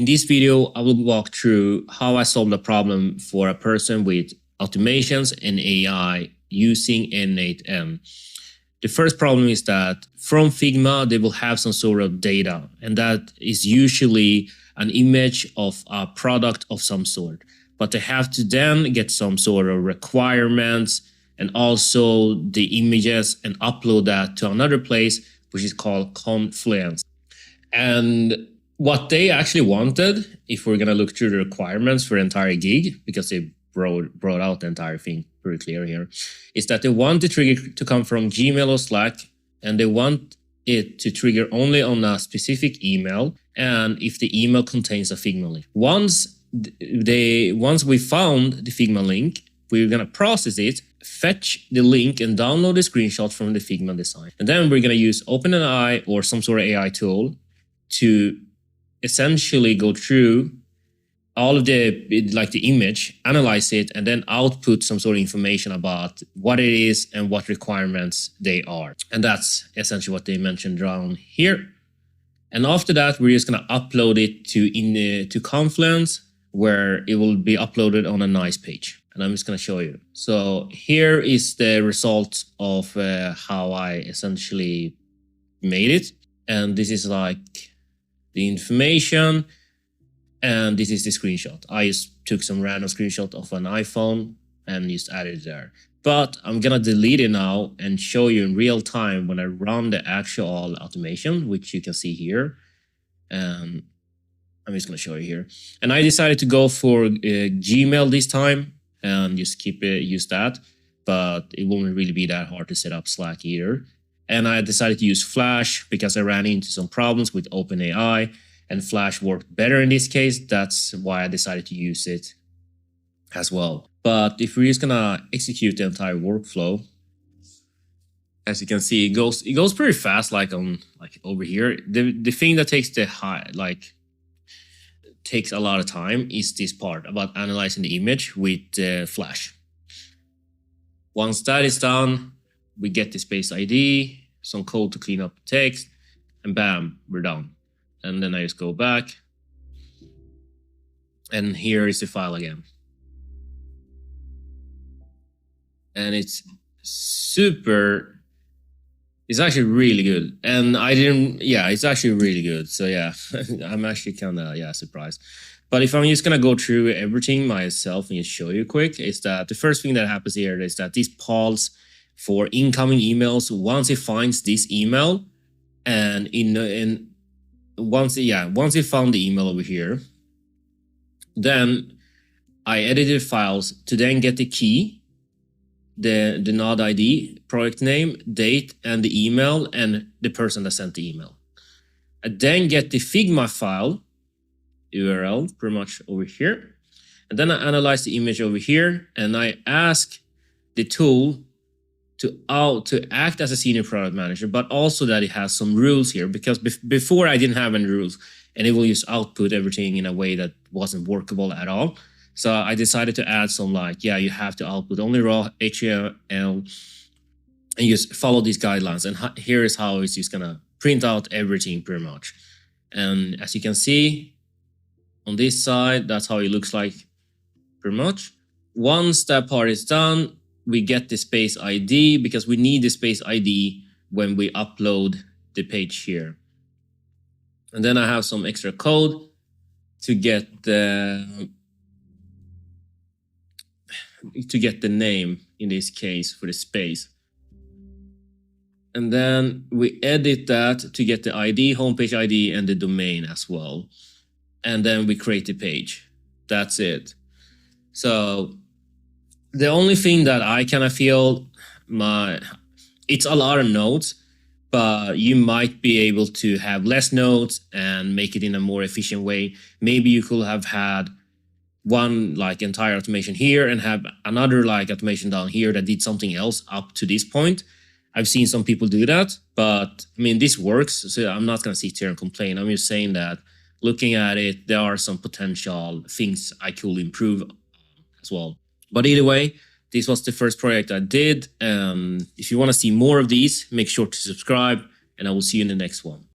In this video, I will walk through how I solved a problem for a person with automations and AI using n8n. The first problem is that from Figma, they will have some sort of data, and that is usually an image of a product of some sort. But they have to then get some sort of requirements and also the images and upload that to another place, which is called Confluence. And what they actually wanted, if we're going to look through the requirements for the entire gig, because they brought out the entire thing pretty clear here, is that they want the trigger to come from Gmail or Slack, and they want it to trigger only on a specific email, and if the email contains a Figma link. Once we found the Figma link, we're going to process it, fetch the link, and download the screenshot from the Figma design. And then we're going to use OpenAI or some sort of AI tool to essentially go through all of the image, analyze it, and then output some sort of information about what it is and what requirements they are. And that's essentially what they mentioned down here. And after that, we're just going to upload it to Confluence, where it will be uploaded on a nice page. And I'm just going to show you. So here is the result of how I essentially made it. And this is like the information, and this is the screenshot. I just took some random screenshot of an iPhone and just added it there. But I'm gonna delete it now and show you in real time when I run the actual automation, which you can see here. I'm just gonna show you here. And I decided to go for Gmail this time and just use that, but it won't really be that hard to set up Slack either. And I decided to use Flash because I ran into some problems with OpenAI, and Flash worked better in this case. That's why I decided to use it as well. But if we're just gonna execute the entire workflow, as you can see, it goes pretty fast, like over here. The thing that takes a lot of time is this part about analyzing the image with Flash. Once that is done, we get the space ID, some code to clean up the text, and bam, we're done. And then I just go back, and here is the file again. And it's actually really good. And it's actually really good. So yeah, I'm actually kind of, surprised. But if I'm just going to go through everything myself and just show you quick, is that the first thing that happens here is that this pulse for incoming emails, once it finds this email, and once it found the email over here, then I edited files to then get the key, the node ID, product name, date, and the email, and the person that sent the email. I then get the Figma file URL pretty much over here, and then I analyze the image over here, and I ask the tool to act as a senior product manager, but also that it has some rules here, because before I didn't have any rules, and it will just output everything in a way that wasn't workable at all. So I decided to add some you have to output only raw HTML, and just follow these guidelines. And here is how it's just gonna print out everything pretty much. And as you can see on this side, that's how it looks like pretty much. Once that part is done, we get the space ID, because we need the space ID when we upload the page here. And then I have some extra code to get the name in this case for the space. And then we edit that to get the ID, homepage ID, and the domain as well. And then we create the page. That's it. So the only thing that I kind of feel, it's a lot of nodes, but you might be able to have less nodes and make it in a more efficient way. Maybe you could have had one entire automation here and have another automation down here that did something else up to this point. I've seen some people do that, but I mean, this works. So I'm not going to sit here and complain. I'm just saying that looking at it, there are some potential things I could improve as well. But either way, this was the first project I did. If you want to see more of these, make sure to subscribe, and I will see you in the next one.